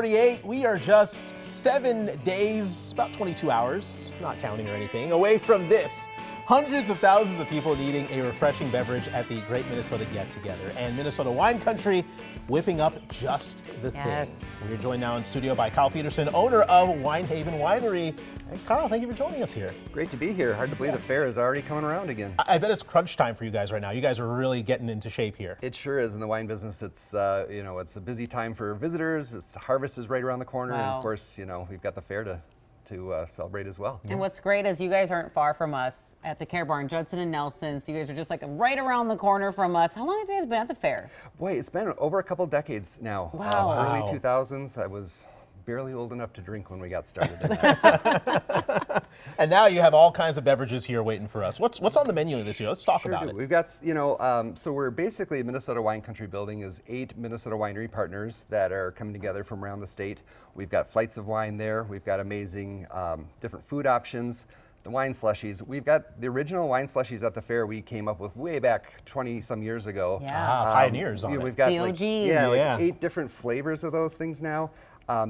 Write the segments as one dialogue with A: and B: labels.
A: 48, we are just 7 days, about 22 hours, not counting or anything, away from this. Hundreds of thousands of people needing a refreshing beverage at the Great Minnesota Get Together, and Minnesota Wine Country whipping up just the thing. We are joined now in studio by Kyle Peterson, owner of Wine Haven Winery. Hey, Kyle, thank you for joining us here.
B: Great to be here. Hard to believe the fair is already coming around again.
A: I bet it's crunch time for you guys right now. You guys are really getting into shape here.
B: It sure is. In the wine business, it's it's a busy time for visitors. Harvest is right around the corner, and of course, we've got the fair to celebrate as well.
C: And what's great is you guys aren't far from us at the Care Barn, Judson and Nelson. So you guys are just like right around the corner from us. How long have you guys been at the fair?
B: Boy, it's been over a couple decades now.
C: Wow.
B: Early 2000s. I was barely old enough to drink when we got started in that.
A: And now you have all kinds of beverages here waiting for us. What's on the menu this year? Let's talk about it.
B: We've got, so we're basically Minnesota Wine Country building is 8 Minnesota winery partners that are coming together from around the state. We've got flights of wine there. We've got amazing different food options. The wine slushies. We've got the original wine slushies at the fair we came up with way back 20 some years ago.
C: Yeah.
A: Pioneers on it.
B: We've got
C: the
B: like,
C: OGs.
B: like 8 different flavors of those things now.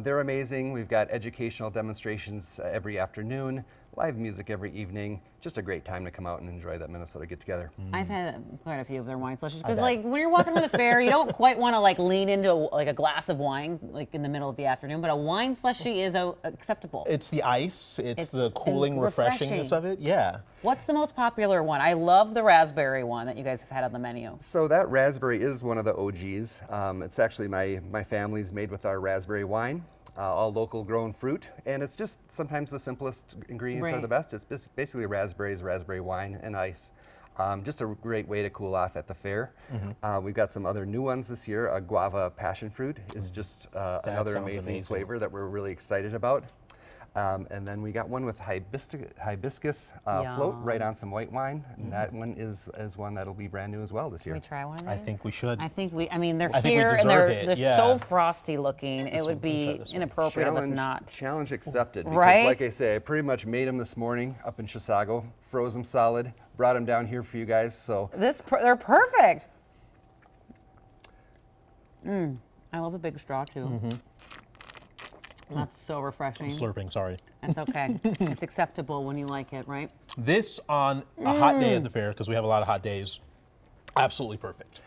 B: They're amazing. We've got educational demonstrations every afternoon, live music every evening. Just a great time to come out and enjoy that Minnesota get together.
C: I've had quite a few of their wine slushies because like when you're walking to the fair, you don't quite want to like lean into like a glass of wine like in the middle of the afternoon, but a wine slushie is acceptable.
A: It's the ice, it's the cooling refreshingness of it. Yeah.
C: What's the most popular one? I love the raspberry one that you guys have had on the menu.
B: So that raspberry is one of the OGs. It's actually my family's made with our raspberry wine. All local grown fruit, and it's just sometimes the simplest ingredients are the best. It's basically raspberries, raspberry wine, and ice. Just a great way to cool off at the fair. We've got some other new ones this year. A guava passion fruit is just another amazing flavor that we're really excited about. And then we got one with hibiscus float right on some white wine, and that one is one that'll be brand new as well this year.
C: Can we try one of these?
A: I think we should.
C: I mean, they're here and they're so frosty looking. It would be inappropriate of us not.
B: Challenge accepted. Because
C: Right?
B: like I say, I pretty much made them this morning up in Chisago, froze them solid, brought them down here for you guys. So
C: They're perfect. I love the big straw too. That's so refreshing.
A: I'm slurping, sorry.
C: That's okay. It's acceptable when you like it, right?
A: This on a hot day at the fair, because we have a lot of hot days, absolutely perfect.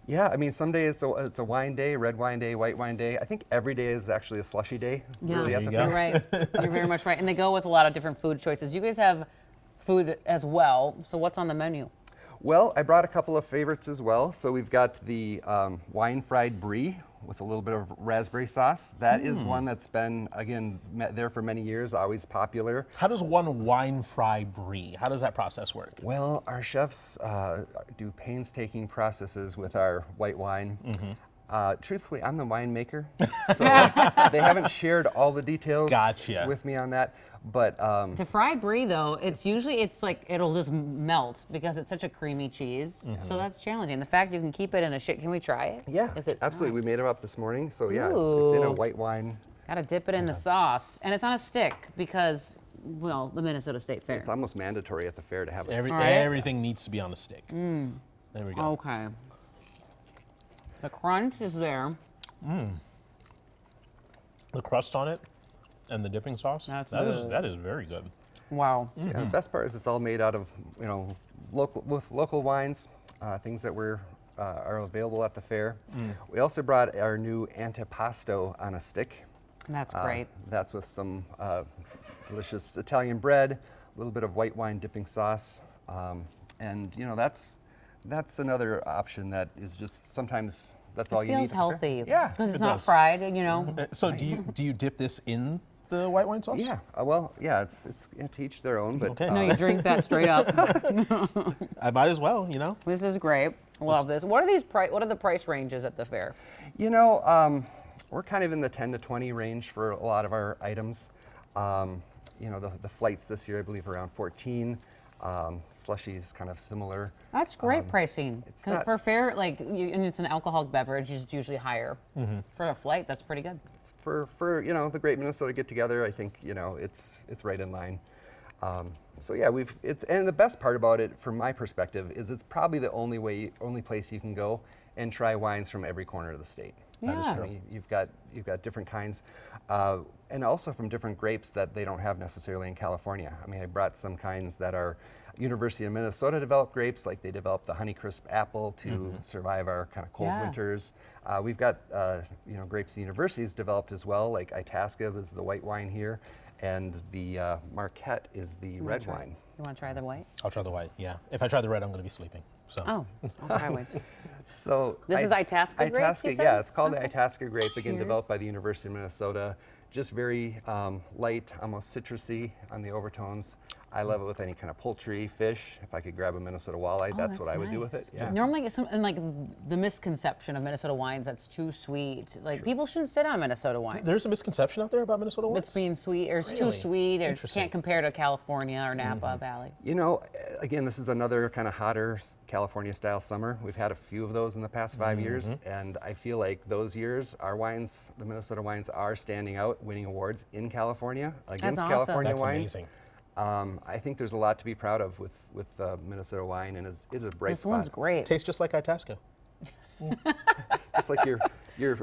B: yeah, I mean, some days it's a wine day, red wine day, white wine day. I think every day is actually a slushy day.
C: Yeah,
B: Really at the
C: you're
B: fair.
C: right. You're very much right. And they go with a lot of different food choices. You guys have food as well. So what's on the menu?
B: Well, I brought a couple of favorites as well. So we've got the wine fried brie with a little bit of raspberry sauce. That is one that's been, again, there for many years, always popular.
A: How does one wine fry brie? How does that process work?
B: Well, our chefs do painstaking processes with our white wine. Truthfully, I'm the winemaker, so they haven't shared all the details with me on that. But
C: To fry brie, though, it's like it'll just melt because it's such a creamy cheese. So that's challenging. The fact you can keep it in a shit. Can we try it?
B: yeah, absolutely. We made it up this morning, so yeah, it's in a
C: Ooh.
B: white wine.
C: Gotta dip it in the sauce, and it's on a stick because, well, the Minnesota State Fair.
B: It's almost mandatory at the fair to have it.
A: Everything needs to be on a stick. There we go.
C: Okay. The crunch is there.
A: The crust on it and the dipping sauce, that is very good.
C: Wow.
B: Yeah, the best part is it's all made out of local wines, things that are available at the fair. We also brought our new antipasto on a stick.
C: That's great.
B: That's with some delicious Italian bread, a little bit of white wine dipping sauce, and that's another option that is just sometimes that's all you need.
C: Feels healthy.
B: Yeah,
C: because it's not fried, you know.
A: So do you dip this in the white wine sauce?
B: Yeah. Well, yeah. It's to each their own, but
A: Okay.
C: No, you drink that straight up.
A: I might as well, you know.
C: This is great. Love this. What are the price ranges at the fair?
B: We're kind of in the 10 to 20 range for a lot of our items. The flights this year, I believe, around 14. Slushies kind of similar.
C: That's great pricing.
B: it's not-
C: For fair, and it's an alcoholic beverage, it's usually higher. For a flight, that's pretty good.
B: For the Great Minnesota Get Together, I think it's right in line. So yeah, and the best part about it, from my perspective, is it's probably the only place you can go and try wines from every corner of the state.
A: That is
C: Yeah.
A: true.
B: I mean, you've got different kinds, and also from different grapes that they don't have necessarily in California. I mean, I brought some kinds that are University of Minnesota developed grapes, like they developed the Honeycrisp apple to survive our kind of cold
C: Yeah.
B: winters. We've got grapes the universities developed as well, like Itasca, this is the white wine here, and the Marquette is the red wine.
C: You want to try the white?
A: I'll try the white, yeah. If I try the red, I'm going to be sleeping. So.
C: Oh, I'll try white.
B: So
C: This is Itasca grapes, you said?
B: Yeah, it's called the
C: Okay.
B: Itasca grape, again
C: Cheers.
B: developed by the University of Minnesota. Just very light, almost citrusy on the overtones. I love it with any kind of poultry, fish. If I could grab a Minnesota walleye, that's what I would do with it.
C: nice.
B: Yeah.
C: Normally, and like the misconception of Minnesota wines, that's too sweet. Like people shouldn't sit on Minnesota wines.
A: There's a misconception out there about Minnesota wines?
C: It's being sweet, or it's too
A: Really?
C: sweet, or
A: Interesting.
C: can't compare to California or Napa Valley.
B: You know, again, this is another kind of hotter California-style summer. We've had a few of those in the past 5 years, and I feel like those years, our wines, the Minnesota wines, are standing out, winning awards in California against
C: awesome.
B: California
A: That's
B: wines.
A: amazing.
B: I think there's a lot to be proud of with Minnesota wine, and it's a bright
C: This
B: spot.
C: one's great.
A: Tastes just like Itasca.
B: Just like your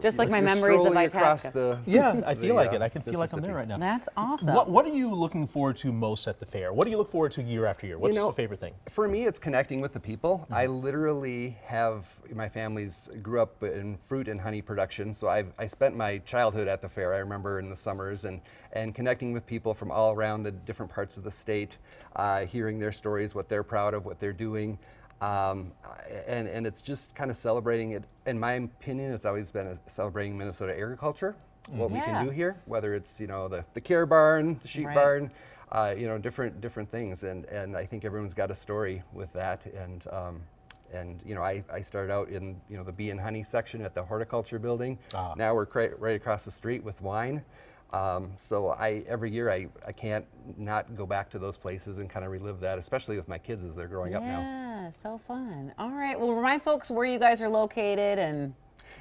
C: Just like my
B: you're
C: memories of
B: strolling across
C: Itasca.
B: the
A: Yeah, I feel
B: the,
A: like it. I can feel like I'm
B: Mississippi.
A: there right now.
C: That's awesome.
A: What are you looking forward to most at the fair? What do you look forward to year after year? What's
B: know,
A: the favorite thing?
B: For me, it's connecting with the people. I literally have, my family's grew up in fruit and honey production, so I spent my childhood at the fair, I remember in the summers, and connecting with people from all around the different parts of the state, hearing their stories, what they're proud of, what they're doing. And it's just kind of celebrating it. In my opinion, it's always been celebrating Minnesota agriculture, what we
C: Yeah.
B: can do here, whether it's the care barn, the sheep
C: Right.
B: barn, different things. And I think everyone's got a story with that. And I started out in the bee and honey section at the horticulture building. Now we're right across the street with wine. So every year I can't not go back to those places and kind of relive that, especially with my kids as they're growing up now.
C: Yeah, so fun. All right, well, remind folks where you guys are located and.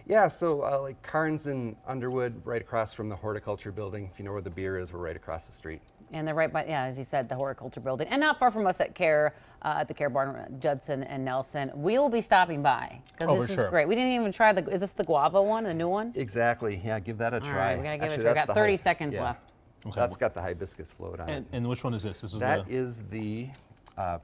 B: Yeah, so like Carnes and Underwood, right across from the horticulture building. If you know where the beer is, we're right across the street.
C: And they're right by, yeah, as he said, the horticulture building, and not far from us at the Care Barn, Judson and Nelson. We'll be stopping by because
A: Oh,
C: this
A: for
C: is
A: sure.
C: great. We didn't even try is this the guava one, the new one?
B: Exactly. Yeah, give that a
C: All
B: try.
C: right, we gotta give
B: Actually,
C: it a try. We
B: that's
C: got
B: the
C: 30 seconds left.
A: Okay.
B: That's got the hibiscus float on it.
A: And which one is this? This is
B: That
A: the
B: is the guava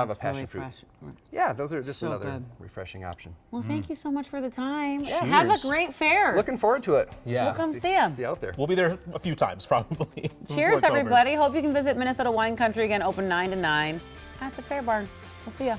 C: that's
B: passion
C: really
B: fruit.
C: fresh.
B: Yeah, those are just
C: So
B: another
C: good.
B: refreshing option.
C: Well, thank you so much for the time. Yeah, have a
A: Cheers.
C: great fair.
B: Looking forward to it.
A: yeah.
C: We'll come see ya.
B: See you out there.
A: We'll be there a few times probably.
C: Cheers,
A: before it's over.
C: everybody. Hope you can visit Minnesota Wine Country again, open 9 to 9 at the Fair Barn. We'll see ya.